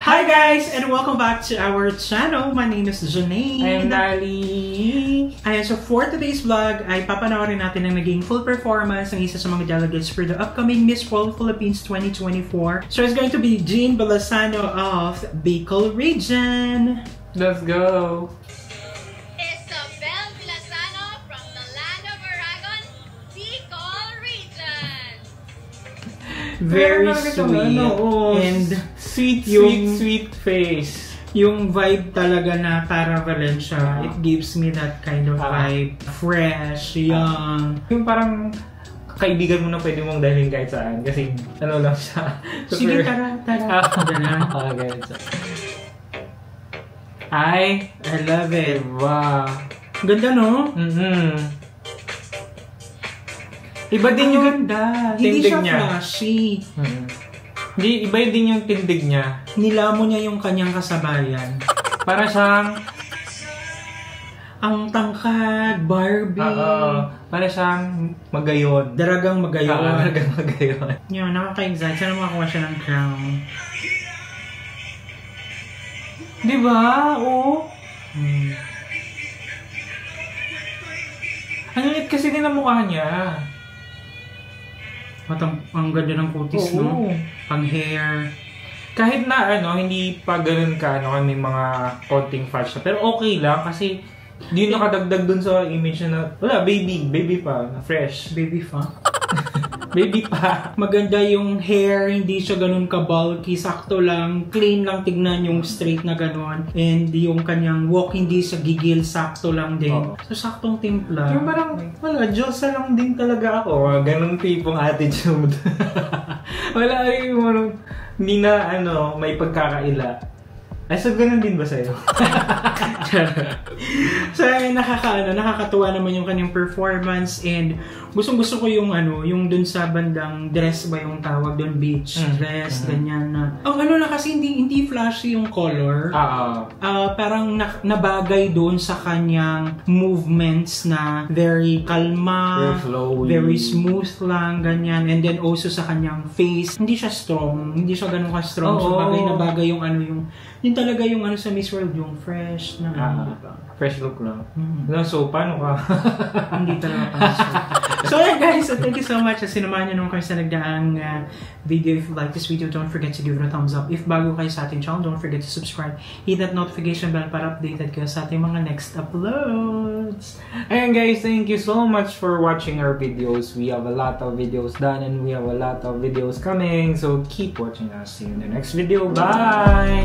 Hi guys, and welcome back to our channel. My name is Janine. I'm Dali. Ayan, so for today's vlog ay papanoorin natin ang naging full performance ng isa sa mga delegates for the upcoming Miss World Philippines 2024. So it's going to be Jean Balasano of Bicol Region. Let's go. Isabel Balasano from the land of Aragon, Bicol Region. Very sweet and sweet face. Yung vibe talaga na para Valencia, it gives me that kind of vibe. Fresh, young. Yung parang kaibigan mo na pwede mong dalhin kahit saan. Kasi ano lang siya. Sige, tara. I love it. Wow. Ganda, no? Iba din yung ganda. Hindi tindig siya niya. flashy. Hindi, iba din yung tindig niya. Nilamo niya yung kanyang kasabayan. Para siyang ang tangkad, Barbie. Para siyang magayon. Daragang magayon. Daragang magayon. Yun, nakaka-excite. Sana makakuha siya ng crown. Diba? Oo. Ang liit kasi din ang mukha niya. At ang ganda ng kutis, no? Pang hair. Kahit na hindi pa ganun ka, may mga konting fat siya. Pero okay lang kasi di nakadagdag dun sa image na wala, baby pa, fresh. Baby pa? Baby pa. Maganda yung hair, hindi siya ganun ka-bulky, sakto lang, clean lang tignan yung straight na ganun. And yung kanyang walk, hindi siya gigil, sakto lang din. So, saktong timpla. Yung parang, wala, Diyosa lang din talaga ako. Ganun tipong attitude. Wala yung hindi na, may pagkakaila. Ay, so ganun din ba sa'yo? So, nakakatuwa naman yung kanyang performance and gustong-gusto ko yung yung dun sa bandang dress ba yung tawag dun, beach dress, ganyan na. Ang na kasi hindi flashy yung color. Parang nabagay dun sa kanyang movements na very kalma, very smooth lang, ganyan. And then also sa kanyang face, hindi siya strong, hindi siya ganun ka-strong. So, bagay na bagay yung yun talaga yung sa Miss World, yung fresh na diba? Fresh look lang. So, paano ka? Hindi talaga pa. So, yeah guys, thank you so much. Sinamahan nyo naman kayo sa nagdaang video. If you like this video, don't forget to give it a thumbs up. If bago kayo sa ating channel, don't forget to subscribe. Hit that notification bell para updated kayo sa ating mga next uploads. Ayan guys, thank you so much for watching our videos. We have a lot of videos done and we have a lot of videos coming. So, keep watching us. See you in the next video. Bye!